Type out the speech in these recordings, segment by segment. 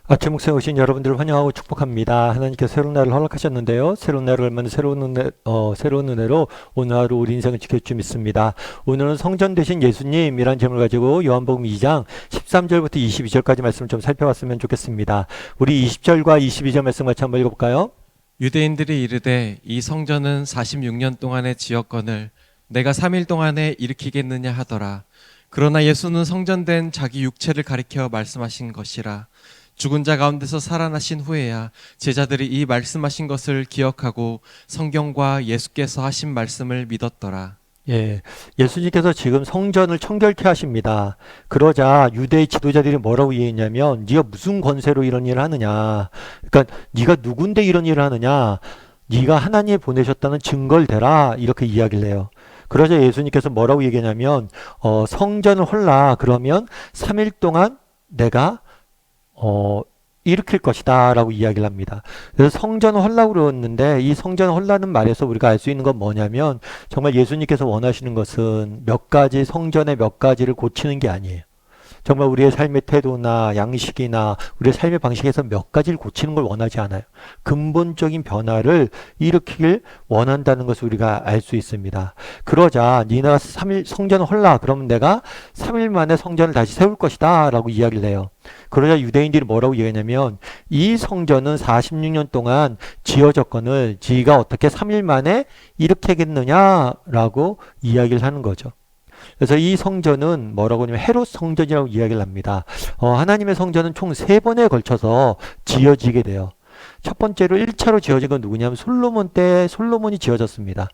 아침 목소에 오신 여러분들을 환영하고 축복합니다. 하나님께서 새로운 날을 허락하셨는데요. 새로운 날을 열면 새로운 은혜로 오늘 하루 우리 인생을 지킬 줄 믿습니다. 오늘은 성전 되신 예수님이란 제목을 가지고 요한복음 2장 13절부터 22절까지 말씀을 좀 살펴봤으면 좋겠습니다. 우리 20절과 22절 말씀 같이 한번 읽어볼까요? 유대인들이 이르되 이 성전은 46년 동안의 지역건을 내가 3일 동안에 일으키겠느냐 하더라. 그러나 예수는 성전된 자기 육체를 가리켜 말씀하신 것이라. 죽은 자 가운데서 살아나신 후에야 제자들이 이 말씀하신 것을 기억하고 성경과 예수께서 하신 말씀을 믿었더라. 예, 예수님께서 지금 성전을 청결케 하십니다. 그러자 유대의 지도자들이 뭐라고 얘기했냐면 네가 무슨 권세로 이런 일을 하느냐. 그러니까 네가 누군데 이런 일을 하느냐. 네가 하나님이 보내셨다는 증거를 대라. 이렇게 이야기를 해요. 그러자 예수님께서 뭐라고 얘기하냐면 성전을 헐라. 그러면 3일 동안 내가 일으킬 것이다 라고 이야기를 합니다. 그래서 성전을 헐라고 그러는데 이 성전을 헐라는 말에서 우리가 알 수 있는 건 뭐냐면 정말 예수님께서 원하시는 것은 몇 가지 성전의 몇 가지를 고치는 게 아니에요. 정말 우리의 삶의 태도나 양식이나 우리의 삶의 방식에서 몇 가지를 고치는 걸 원하지 않아요. 근본적인 변화를 일으키길 원한다는 것을 우리가 알 수 있습니다. 그러자 니네가 3일 성전을 헐라 그러면 내가 3일 만에 성전을 다시 세울 것이다 라고 이야기를 해요. 그러자 유대인들이 뭐라고 얘기하냐면 이 성전은 46년 동안 지어졌거늘 지가 어떻게 3일 만에 일으키겠느냐라고 이야기를 하는 거죠. 그래서 이 성전은 뭐라고 하냐면 헤롯 성전이라고 이야기를 합니다. 하나님의 성전은 총 3번에 걸쳐서 지어지게 돼요. 첫 번째로 1차로 지어진 건 누구냐면 솔로몬 때 솔로몬이 지어졌습니다.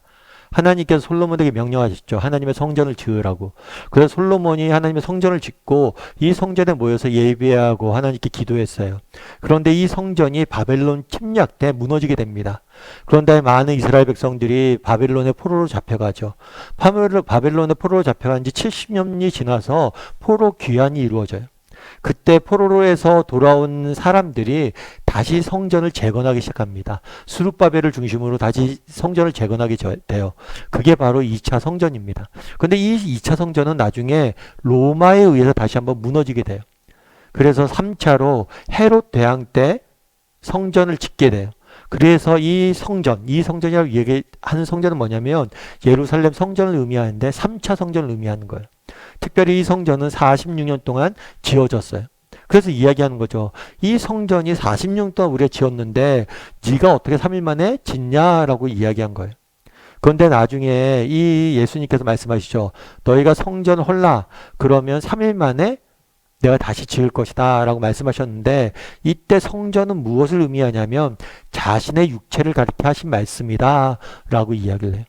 하나님께서 솔로몬에게 명령하셨죠. 하나님의 성전을 지으라고. 그래서 솔로몬이 하나님의 성전을 짓고 이 성전에 모여서 예배하고 하나님께 기도했어요. 그런데 이 성전이 바벨론 침략 때 무너지게 됩니다. 그런데 많은 이스라엘 백성들이 바벨론의 포로로 잡혀가죠. 바벨론의 포로로 잡혀간 지 70년이 지나서 포로 귀환이 이루어져요. 그때 포로로에서 돌아온 사람들이 다시 성전을 재건하기 시작합니다. 수룹바벨을 중심으로 다시 성전을 재건하게 돼요. 그게 바로 2차 성전입니다. 그런데 이 2차 성전은 나중에 로마에 의해서 다시 한번 무너지게 돼요. 그래서 3차로 헤롯 대왕 때 성전을 짓게 돼요. 그래서 이 성전이라고 얘기하는 성전은 뭐냐면 예루살렘 성전을 의미하는데 3차 성전을 의미하는 거예요. 특별히 이 성전은 46년 동안 지어졌어요. 그래서 이야기하는 거죠. 이 성전이 46년 동안 우리가 지었는데 네가 어떻게 3일 만에 짓냐라고 이야기한 거예요. 그런데 나중에 이 예수님께서 말씀하시죠. 너희가 성전을 헐라. 그러면 3일 만에 내가 다시 지을 것이다 라고 말씀하셨는데 이때 성전은 무엇을 의미하냐면 자신의 육체를 가리켜 하신 말씀이다 라고 이야기를 해요.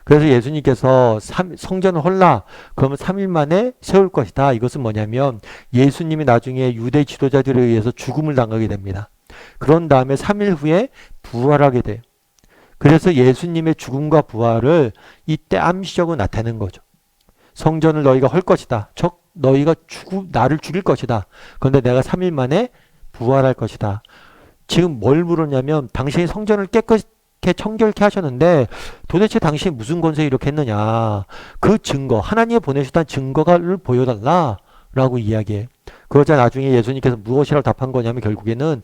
그래서 예수님께서 성전을 헐라 그러면 3일 만에 세울 것이다. 이것은 뭐냐면 예수님이 나중에 유대 지도자들에 의해서 죽음을 당하게 됩니다. 그런 다음에 3일 후에 부활하게 돼요. 그래서 예수님의 죽음과 부활을 이때 암시적으로 나타내는 거죠. 성전을 너희가 헐 것이다. 즉 너희가 나를 죽일 것이다. 그런데 내가 3일 만에 부활할 것이다. 지금 뭘 물었냐면 당신이 성전을 깨끗하게 청결케 하셨는데 도대체 당신이 무슨 권세에 이렇게 했느냐. 그 증거, 하나님이 보내셨다는 증거를 보여달라 라고 이야기해요. 그러자 나중에 예수님께서 무엇이라고 답한 거냐면 결국에는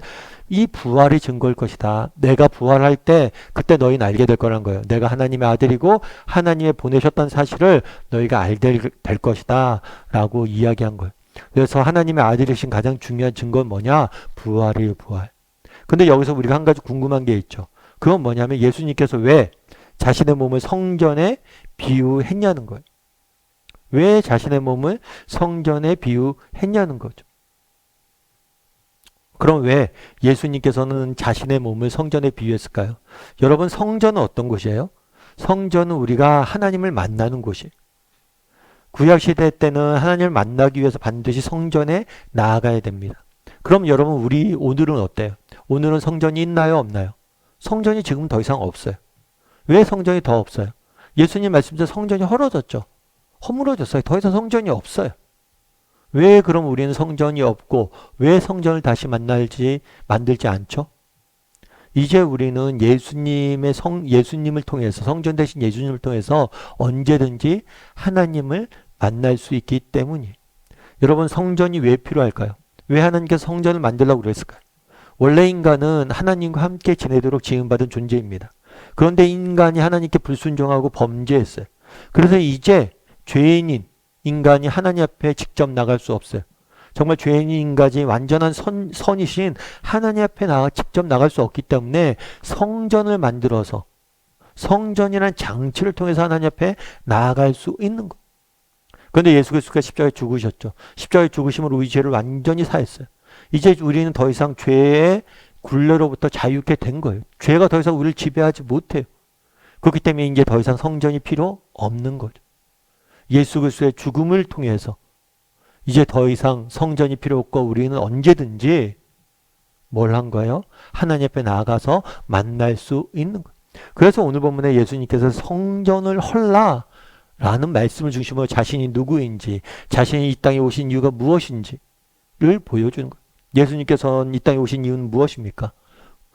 이 부활이 증거일 것이다. 내가 부활할 때 그때 너희는 알게 될 거란 거예요. 내가 하나님의 아들이고 하나님이 보내셨다는 사실을 너희가 알게 될 것이다 라고 이야기한 거예요. 그래서 하나님의 아들이신 가장 중요한 증거는 뭐냐? 부활이에요. 부활. 근데 여기서 우리가 한 가지 궁금한 게 있죠. 그건 뭐냐면 예수님께서 왜 자신의 몸을 성전에 비유했냐는 거예요. 왜 자신의 몸을 성전에 비유했냐는 거죠. 그럼 왜 예수님께서는 자신의 몸을 성전에 비유했을까요? 여러분 성전은 어떤 곳이에요? 성전은 우리가 하나님을 만나는 곳이에요. 구약시대 때는 하나님을 만나기 위해서 반드시 성전에 나아가야 됩니다. 그럼 여러분 우리 오늘은 어때요? 오늘은 성전이 있나요? 없나요? 성전이 지금 더 이상 없어요. 왜 성전이 더 없어요? 예수님 말씀대로 성전이 헐어졌죠. 허물어졌어요. 더 이상 성전이 없어요. 왜 그럼 우리는 성전이 없고 왜 성전을 다시 만들지 않죠? 이제 우리는 예수님을 통해서 성전 대신 예수님을 통해서 언제든지 하나님을 만날 수 있기 때문이에요. 여러분 성전이 왜 필요할까요? 왜 하나님께서 성전을 만들라고 그랬을까요? 원래 인간은 하나님과 함께 지내도록 지음받은 존재입니다. 그런데 인간이 하나님께 불순종하고 범죄했어요. 그래서 이제 죄인인 인간이 하나님 앞에 직접 나갈 수 없어요. 정말 죄인인 인간이 완전한 선이신 하나님 앞에 직접 나갈 수 없기 때문에 성전을 만들어서 성전이라는 장치를 통해서 하나님 앞에 나아갈 수 있는 것. 그런데 예수 그리스도가 십자가에 죽으셨죠. 십자가에 죽으심으로 우리 죄를 완전히 사했어요. 이제 우리는 더 이상 죄의 굴레로부터 자유케 된 거예요. 죄가 더 이상 우리를 지배하지 못해요. 그렇기 때문에 이제 더 이상 성전이 필요 없는 거죠. 예수 그리스도의 죽음을 통해서 이제 더 이상 성전이 필요 없고 우리는 언제든지 뭘 한 거예요? 하나님 앞에 나아가서 만날 수 있는 거예요. 그래서 오늘 본문에 예수님께서 성전을 헐라 라는 말씀을 중심으로 자신이 누구인지, 자신이 이 땅에 오신 이유가 무엇인지를 보여주는 거예요. 예수님께서는 이 땅에 오신 이유는 무엇입니까?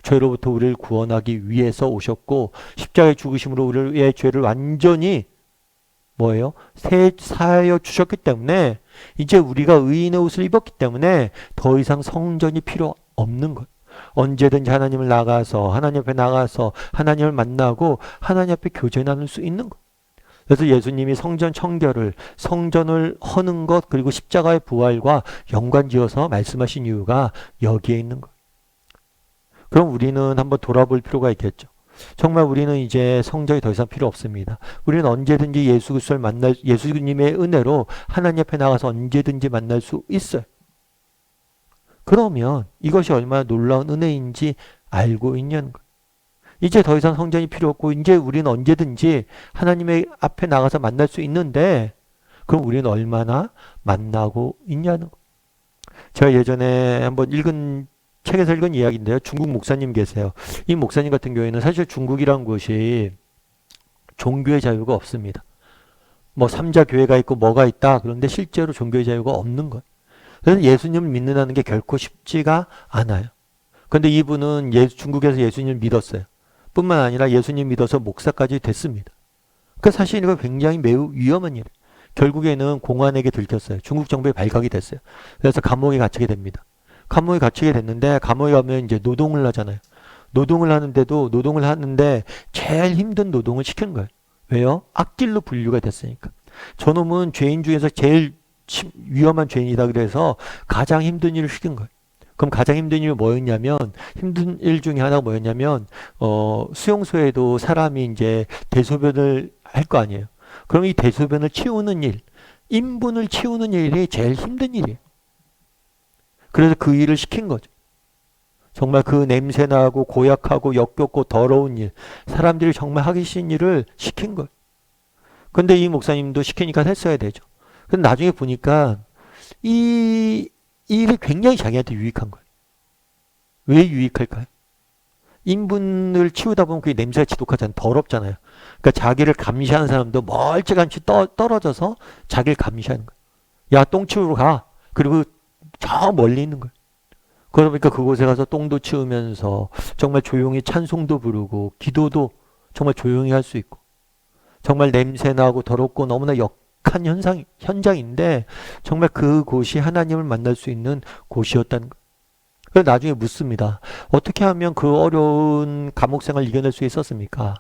죄로부터 우리를 구원하기 위해서 오셨고 십자가에 죽으심으로 우리의 죄를 완전히 뭐예요? 사하여 주셨기 때문에 이제 우리가 의인의 옷을 입었기 때문에 더 이상 성전이 필요 없는 것. 언제든지 하나님을 나가서 하나님 앞에 나가서 하나님을 만나고 하나님 앞에 교제 나눌 수 있는 것. 그래서 예수님이 성전 청결을 성전을 허는 것 그리고 십자가의 부활과 연관지어서 말씀하신 이유가 여기에 있는 것. 그럼 우리는 한번 돌아볼 필요가 있겠죠. 정말 우리는 이제 성전이 더 이상 필요 없습니다. 우리는 언제든지 예수 그리스도를 만날 예수님의 은혜로 하나님 앞에 나가서 언제든지 만날 수 있어요. 그러면 이것이 얼마나 놀라운 은혜인지 알고 있냐는 거예요. 이제 더 이상 성전이 필요 없고 이제 우리는 언제든지 하나님의 앞에 나가서 만날 수 있는데 그럼 우리는 얼마나 만나고 있냐는 거예요. 제가 예전에 한번 책에서 읽은 이야기인데요. 중국 목사님 계세요. 이 목사님 같은 경우에는 사실 중국이란 곳이 종교의 자유가 없습니다. 뭐 삼자 교회가 있고 뭐가 있다. 그런데 실제로 종교의 자유가 없는 거예요. 그래서 예수님을 믿는다는 게 결코 쉽지가 않아요. 그런데 이분은 중국에서 예수님을 믿었어요. 뿐만 아니라 예수님 믿어서 목사까지 됐습니다. 그러니까 사실 이거 굉장히 매우 위험한 일이에요. 결국에는 공안에게 들켰어요. 중국 정부에 발각이 됐어요. 그래서 감옥에 갇히게 됩니다. 감옥에 갇히게 됐는데 감옥에 가면 이제 노동을 하잖아요. 노동을 하는데 제일 힘든 노동을 시키는 거예요. 왜요? 악질로 분류가 됐으니까. 저놈은 죄인 중에서 제일 위험한 죄인이다 그래서 가장 힘든 일을 시킨 거예요. 그럼 가장 힘든 일이 뭐였냐면 힘든 일 중에 하나가 뭐였냐면 수용소에도 사람이 이제 대소변을 할 거 아니에요. 그럼 이 대소변을 치우는 일, 인분을 치우는 일이 제일 힘든 일이에요. 그래서 그 일을 시킨 거죠. 정말 그 냄새나고 고약하고 역겹고 더러운 일, 사람들이 정말 하기 싫은 일을 시킨 거예요. 근데 이 목사님도 시키니까 했어야 되죠. 근데 나중에 보니까 이 일이 굉장히 자기한테 유익한 거예요. 왜 유익할까요? 인분을 치우다 보면 그게 냄새가 지독하잖아요. 더럽잖아요. 그러니까 자기를 감시하는 사람도 멀찌감치 떨어져서 자기를 감시하는 거예요. 야, 똥 치우러 가. 그리고 저 멀리 있는 거예요. 그러다 보니까 그곳에 가서 똥도 치우면서 정말 조용히 찬송도 부르고 기도도 정말 조용히 할 수 있고 정말 냄새나고 더럽고 너무나 역한 현장인데 정말 그곳이 하나님을 만날 수 있는 곳이었다는 거예요. 그래서 나중에 묻습니다. 어떻게 하면 그 어려운 감옥 생활을 이겨낼 수 있었습니까?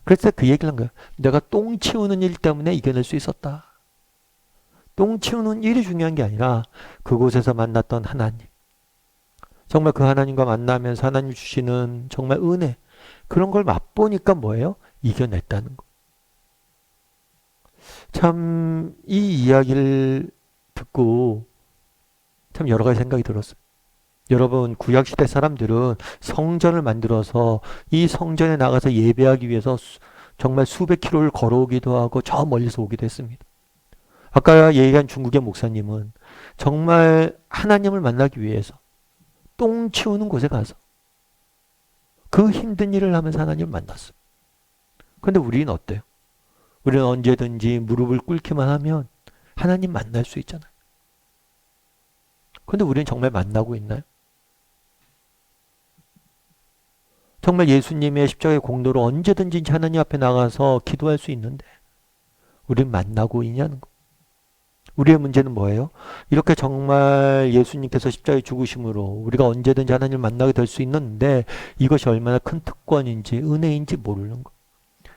그래서 그 얘기를 한 거예요. 내가 똥 치우는 일 때문에 이겨낼 수 있었다. 똥 치우는 일이 중요한 게 아니라 그곳에서 만났던 하나님. 정말 그 하나님과 만나면서 하나님 주시는 정말 은혜. 그런 걸 맛보니까 뭐예요? 이겨냈다는 거. 참 이 이야기를 듣고 참 여러 가지 생각이 들었어요. 여러분 구약시대 사람들은 성전을 만들어서 이 성전에 나가서 예배하기 위해서 정말 수백 킬로를 걸어오기도 하고 저 멀리서 오기도 했습니다. 아까 얘기한 중국의 목사님은 정말 하나님을 만나기 위해서 똥 치우는 곳에 가서 그 힘든 일을 하면서 하나님을 만났어요. 근데 우리는 어때요? 우리는 언제든지 무릎을 꿇기만 하면 하나님 만날 수 있잖아요. 근데 우리는 정말 만나고 있나요? 정말 예수님의 십자가의 공로로 언제든지 하나님 앞에 나가서 기도할 수 있는데 우리는 만나고 있냐는 거. 우리의 문제는 뭐예요? 이렇게 정말 예수님께서 십자가에 죽으심으로 우리가 언제든지 하나님을 만나게 될 수 있는데 이것이 얼마나 큰 특권인지 은혜인지 모르는 거.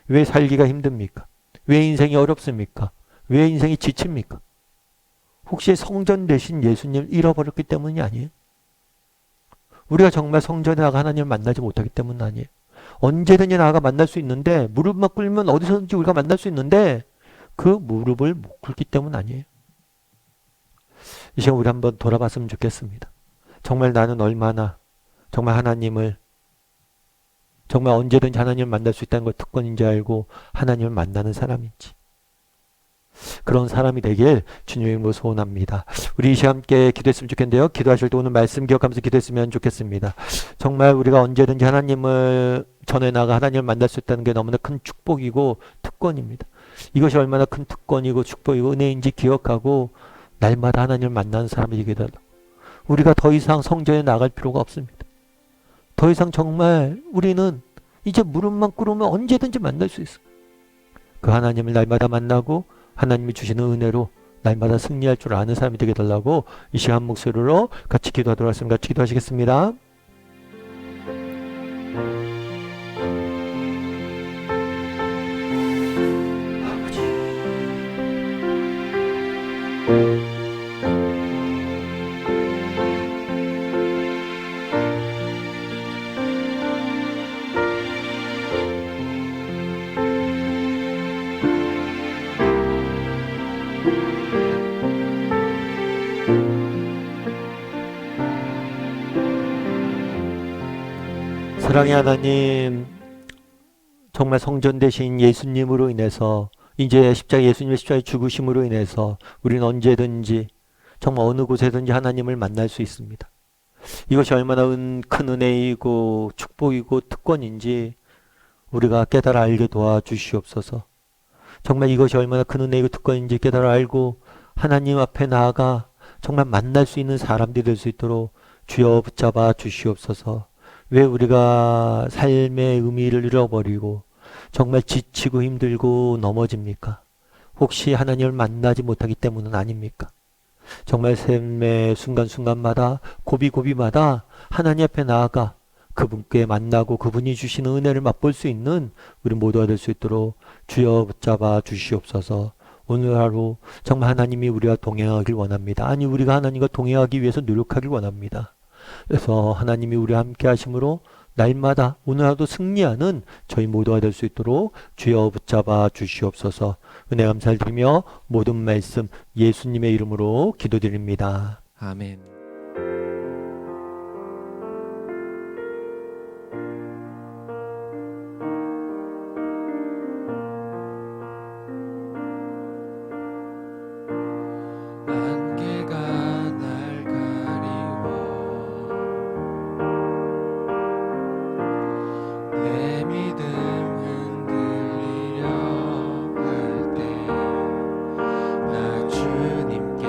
왜 살기가 힘듭니까? 왜 인생이 어렵습니까? 왜 인생이 지칩니까? 혹시 성전 대신 예수님을 잃어버렸기 때문이 아니에요? 우리가 정말 성전에 나가 하나님을 만나지 못하기 때문 아니에요? 언제든지 나가 만날 수 있는데 무릎만 꿇으면 어디서든지 우리가 만날 수 있는데 그 무릎을 못 꿇기 때문 아니에요? 이 시간 우리 한번 돌아봤으면 좋겠습니다. 정말 나는 얼마나 정말 하나님을 정말 언제든지 하나님을 만날 수 있다는 걸 특권인지 알고 하나님을 만나는 사람인지 그런 사람이 되길 주님의 이름으로 소원합니다. 우리 이 시간 함께 기도했으면 좋겠는데요. 기도하실 때 오늘 말씀 기억하면서 기도했으면 좋겠습니다. 정말 우리가 언제든지 하나님을 전해 나가 하나님을 만날 수 있다는 게 너무나 큰 축복이고 특권입니다. 이것이 얼마나 큰 특권이고 축복이고 은혜인지 기억하고 날마다 하나님을 만나는 사람이 되게 되라. 우리가 더 이상 성전에 나갈 필요가 없습니다. 더 이상 정말 우리는 이제 무릎만 꿇으면 언제든지 만날 수 있어. 그 하나님을 날마다 만나고 하나님이 주시는 은혜로 날마다 승리할 줄 아는 사람이 되게 달라고 이 시간 목소리로 같이 기도하도록 하겠습니다. 같이 기도하시겠습니다. 사랑의 하나님, 정말 성전 대신 예수님으로 인해서 이제 예수님의 십자가의 죽으심으로 인해서 우리는 언제든지 정말 어느 곳에든지 하나님을 만날 수 있습니다. 이것이 얼마나 큰 은혜이고 축복이고 특권인지 우리가 깨달아 알게 도와주시옵소서. 정말 이것이 얼마나 큰 은혜이고 특권인지 깨달아 알고 하나님 앞에 나아가 정말 만날 수 있는 사람들이 될 수 있도록 주여 붙잡아 주시옵소서. 왜 우리가 삶의 의미를 잃어버리고 정말 지치고 힘들고 넘어집니까? 혹시 하나님을 만나지 못하기 때문은 아닙니까? 정말 삶의 순간순간마다 고비고비마다 하나님 앞에 나아가 그분께 만나고 그분이 주시는 은혜를 맛볼 수 있는 우리 모두가 될 수 있도록 주여 붙잡아 주시옵소서. 오늘 하루 정말 하나님이 우리와 동행하길 원합니다. 아니 우리가 하나님과 동행하기 위해서 노력하길 원합니다. 그래서 하나님이 우리와 함께 하심으로 날마다 오늘 하루도 승리하는 저희 모두가 될 수 있도록 주여 붙잡아 주시옵소서. 은혜 감사를 드리며 모든 말씀 예수님의 이름으로 기도드립니다. 아멘. 안개가 날 가리워 내 믿음 흔들리려 할 때 나 주님께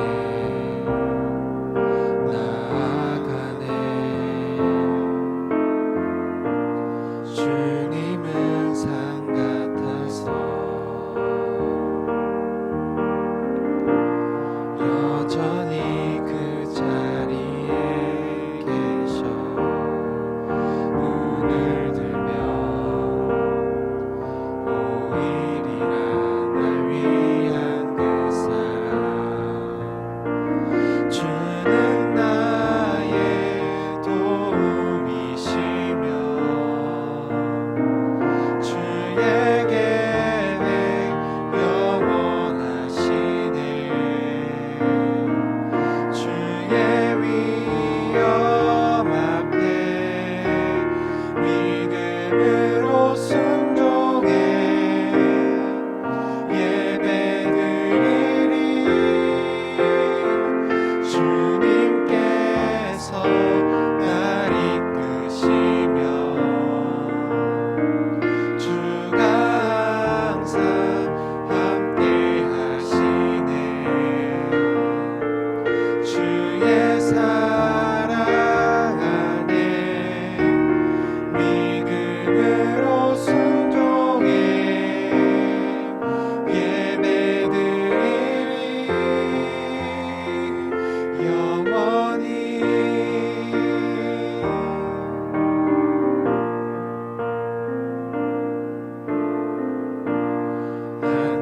하였느니라.